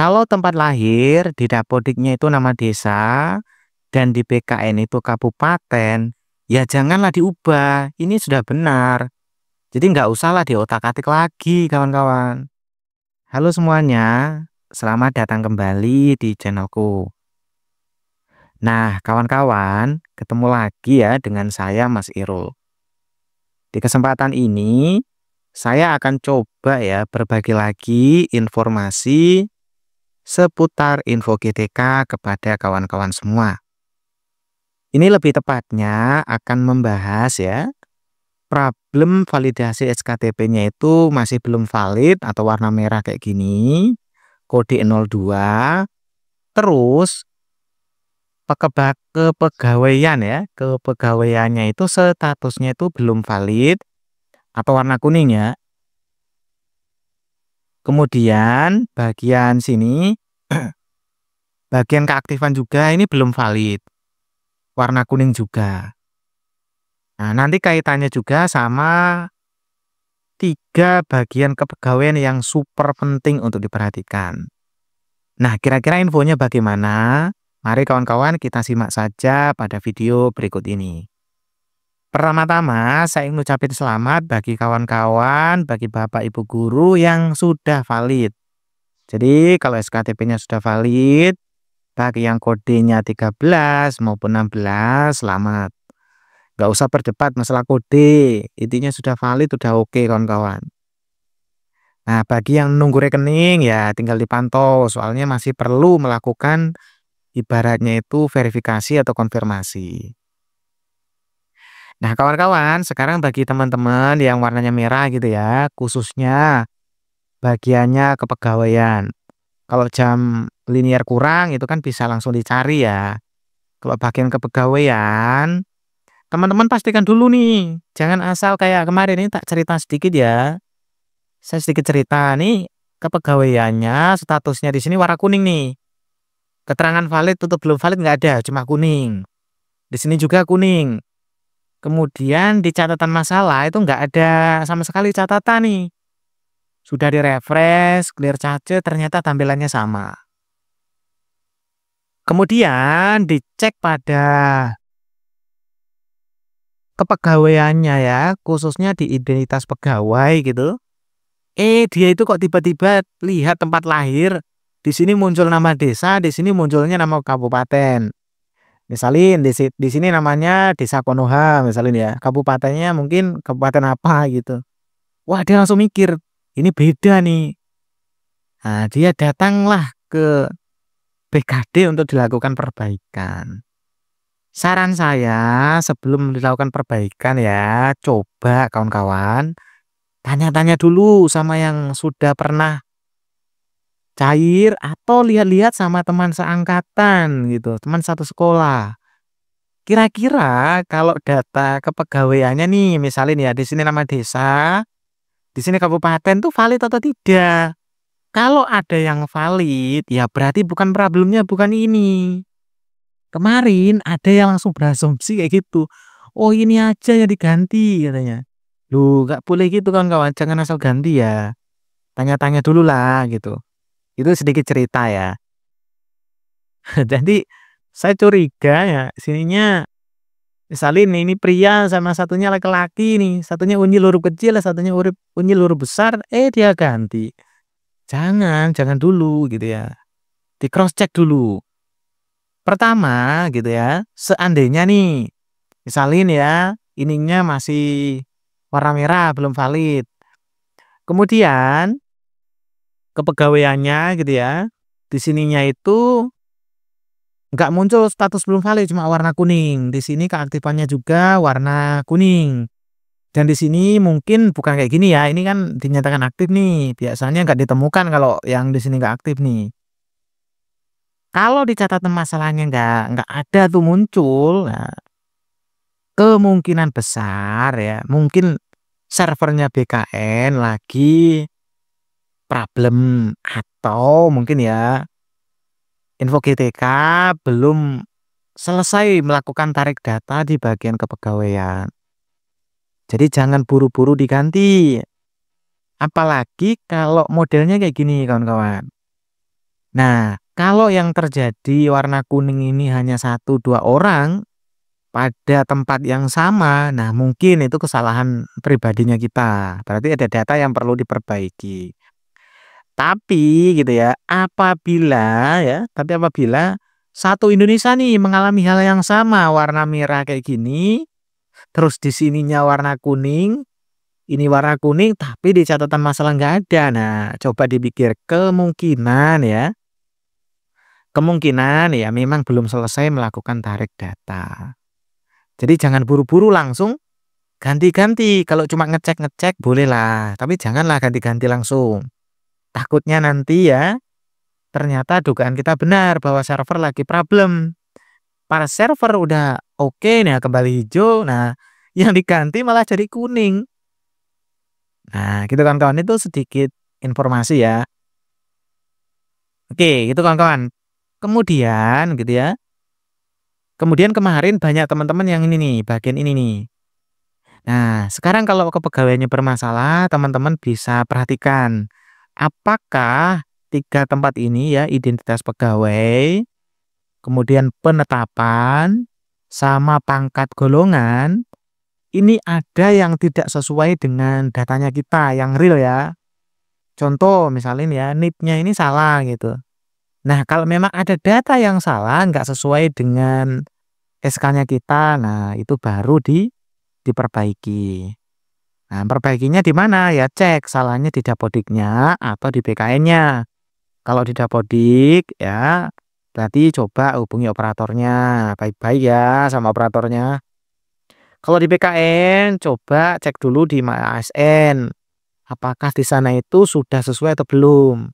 Kalau tempat lahir di Dapodiknya itu nama desa dan di BKN itu kabupaten, ya janganlah diubah. Ini sudah benar. Jadi nggak usahlah diotak-atik lagi, kawan-kawan. Halo semuanya, selamat datang kembali di channelku. Nah, kawan-kawan, ketemu lagi ya dengan saya Mas Irul. Di kesempatan ini, saya akan coba ya berbagi lagi informasi seputar info GTK kepada kawan-kawan semua. Ini lebih tepatnya akan membahas ya, problem validasi SKTP-nya itu masih belum valid atau warna merah kayak gini, kode 02, terus kepegawaian ya, kepegawaiannya itu statusnya itu belum valid atau warna kuning ya. Kemudian bagian sini, bagian keaktifan juga ini belum valid, warna kuning juga. Nah, nanti kaitannya juga sama 3 bagian kepegawaian yang super penting untuk diperhatikan. Nah, kira-kira infonya bagaimana? Mari kawan-kawan kita simak saja pada video berikut ini. Pertama-tama, saya ingin ucapin selamat bagi kawan-kawan, bagi Bapak Ibu guru yang sudah valid. Jadi, kalau SKTP-nya sudah valid, bagi yang kodenya 13 maupun 16, selamat. Nggak usah percepat masalah kode, intinya sudah valid, sudah oke kawan-kawan. Nah, bagi yang nunggu rekening ya tinggal dipantau, soalnya masih perlu melakukan ibaratnya itu verifikasi atau konfirmasi. Nah, kawan-kawan, sekarang bagi teman-teman yang warnanya merah gitu ya, khususnya bagiannya kepegawaian. Kalau jam linier kurang itu kan bisa langsung dicari ya. Kalau bagian kepegawaian, teman-teman pastikan dulu nih, jangan asal kayak kemarin ini tak cerita sedikit ya. Saya sedikit cerita nih, kepegawaiannya statusnya di sini warna kuning nih. Keterangan valid tutup belum valid nggak ada, cuma kuning. Di sini juga kuning. Kemudian di catatan masalah itu nggak ada sama sekali catatan nih. Sudah direfresh, clear cache, ternyata tampilannya sama. Kemudian dicek pada kepegawaiannya ya, khususnya di identitas pegawai gitu. Dia itu kok tiba-tiba lihat tempat lahir, di sini muncul nama desa, di sini munculnya nama kabupaten. Misalin di sini namanya Desa Konoha misalin ya, kabupatennya mungkin kabupaten apa gitu. Wah, dia langsung mikir, ini beda nih. Nah, dia datanglah ke BKD untuk dilakukan perbaikan. Saran saya sebelum dilakukan perbaikan ya, coba kawan-kawan tanya-tanya dulu sama yang sudah pernah cair atau lihat-lihat sama teman seangkatan gitu, teman satu sekolah. Kira-kira kalau data kepegawaiannya nih, misalin ya di sini nama desa, di sini kabupaten tuh valid atau tidak? Kalau ada yang valid, ya berarti bukan problemnya bukan ini. Kemarin ada yang langsung berasumsi kayak gitu. Oh, ini aja yang diganti katanya. Loh, nggak boleh gitu kawan-kawan, jangan asal ganti ya. Tanya-tanya dulu lah gitu. Itu sedikit cerita ya. Jadi saya curiga ya sininya misalin ini pria sama satunya laki-laki nih, satunya unyil huruf kecil, satunya unyil huruf besar, dia ganti. Jangan dulu gitu ya. Di cross check dulu. Pertama gitu ya, seandainya nih, misalin ya, ininya masih warna merah belum valid. Kemudian kepegawaiannya gitu ya, di sininya itu nggak muncul status belum valid, cuma warna kuning. Di sini keaktifannya juga warna kuning. Dan di sini mungkin bukan kayak gini ya, ini kan dinyatakan aktif nih. Biasanya nggak ditemukan kalau yang di sini nggak aktif nih. Kalau di catatan masalahnya nggak ada tuh muncul, nah, kemungkinan besar ya, mungkin servernya BKN lagi problem atau mungkin ya info GTK belum selesai melakukan tarik data di bagian kepegawaian. Jadi jangan buru-buru diganti. Apalagi kalau modelnya kayak gini kawan-kawan. Nah, kalau yang terjadi warna kuning ini hanya 1, 2 orang pada tempat yang sama, nah mungkin itu kesalahan pribadinya kita. Berarti ada data yang perlu diperbaiki. Tapi gitu ya, apabila satu Indonesia nih mengalami hal yang sama, warna merah kayak gini, terus di sininya warna kuning, ini warna kuning tapi di catatan masalah nggak ada. Nah, coba dipikir kemungkinan ya memang belum selesai melakukan tarik data. Jadi jangan buru-buru langsung ganti-ganti. Kalau cuma ngecek-ngecek bolehlah, tapi janganlah ganti-ganti langsung. Takutnya nanti ya ternyata dugaan kita benar bahwa server lagi problem. Para server udah oke nih kembali hijau, nah yang diganti malah jadi kuning. Nah, gitu kawan-kawan, itu sedikit informasi ya. Oke, itu kawan-kawan. Kemudian gitu ya. Kemudian kemarin banyak teman-teman yang ini nih, bagian ini nih. Nah, sekarang kalau kepegawaiannya bermasalah, teman-teman bisa perhatikan apakah 3 tempat ini ya, identitas pegawai, kemudian penetapan, sama pangkat golongan, ini ada yang tidak sesuai dengan datanya kita yang real ya. Contoh misalnya ya, NIP-nya ini salah gitu. Nah, kalau memang ada data yang salah, nggak sesuai dengan SK-nya kita, nah itu baru diperbaiki. Nah, perbaikinya di mana? Ya cek salahnya di Dapodiknya atau di BKN-nya. Kalau di Dapodik ya berarti coba hubungi operatornya, baik-baik ya sama operatornya. Kalau di BKN coba cek dulu di MyASN. Apakah di sana itu sudah sesuai atau belum?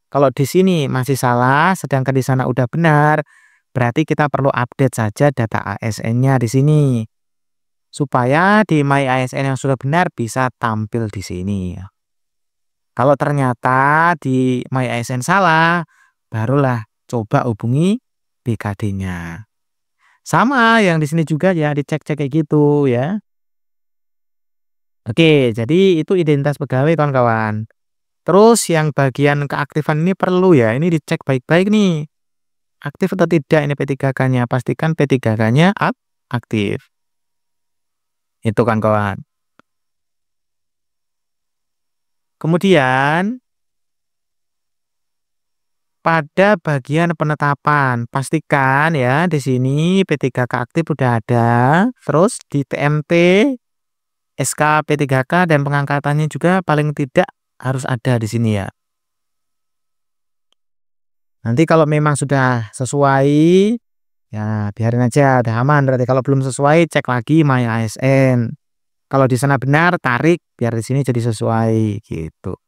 Kalau di sini masih salah, sedangkan di sana udah benar, berarti kita perlu update saja data ASN-nya di sini. Supaya di MyASN yang sudah benar bisa tampil di sini. Kalau ternyata di MyASN salah, barulah coba hubungi BKD-nya. Sama yang di sini juga ya, dicek-cek kayak gitu ya. Oke, jadi itu identitas pegawai kawan-kawan. Terus yang bagian keaktifan ini perlu ya, ini dicek baik-baik nih. Aktif atau tidak ini P3K-nya. Pastikan P3K-nya aktif. Itu kan kawan. Kemudian pada bagian penetapan, pastikan ya di sini P3K aktif udah ada. Terus di TMT, SK P3K dan pengangkatannya juga paling tidak harus ada di sini ya. Nanti kalau memang sudah sesuai, ya biarin aja, udah aman. Berarti kalau belum sesuai, cek lagi MyASN. Kalau di sana benar, tarik biar di sini jadi sesuai gitu.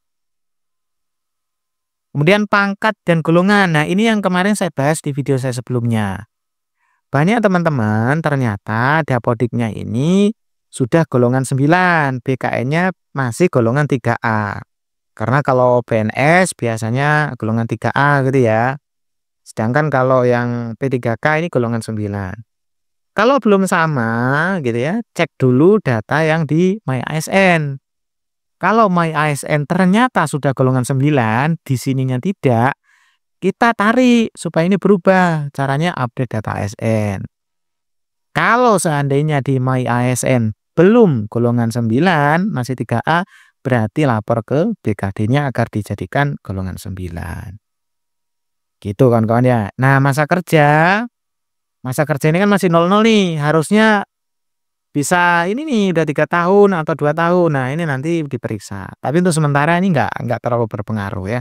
Kemudian pangkat dan golongan. Nah, ini yang kemarin saya bahas di video saya sebelumnya. Banyak teman-teman ternyata Dapodiknya ini sudah golongan 9, BKN-nya masih golongan 3A. Karena kalau PNS biasanya golongan 3A gitu ya. Sedangkan kalau yang P3K ini golongan 9. Kalau belum sama gitu ya, cek dulu data yang di MyASN. Kalau MyASN ternyata sudah golongan 9, di sininya tidak, kita tarik supaya ini berubah. Caranya update data ASN. Kalau seandainya di MyASN belum golongan 9, masih 3A, berarti lapor ke BKD-nya agar dijadikan golongan 9. Gitu kawan-kawan ya. Nah, masa kerja ini kan masih 00 nih. Harusnya bisa ini nih udah 3 tahun atau 2 tahun. Nah, ini nanti diperiksa. Tapi untuk sementara ini enggak terlalu berpengaruh ya.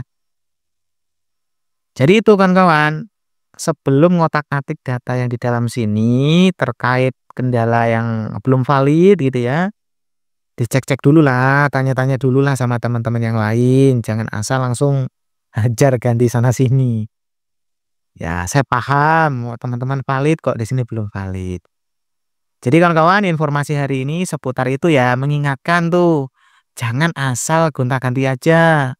Jadi itu kawan-kawan, sebelum ngotak-atik data yang di dalam sini terkait kendala yang belum valid gitu ya, dicek-cek dulu lah, tanya-tanya dulu lah sama teman-teman yang lain. Jangan asal langsung hajar ganti sana sini. Ya, saya paham teman-teman valid kok di sini belum valid. Jadi kawan-kawan, informasi hari ini seputar itu ya, mengingatkan tuh, jangan asal gonta-ganti aja.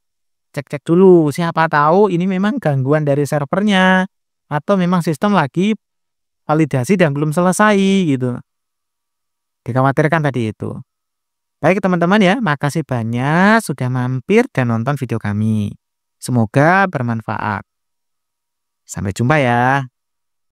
Cek-cek dulu, siapa tahu ini memang gangguan dari servernya atau memang sistem lagi validasi dan belum selesai gitu. Dikhawatirkan tadi itu. Baik teman-teman ya, makasih banyak sudah mampir dan nonton video kami. Semoga bermanfaat. Sampai jumpa ya.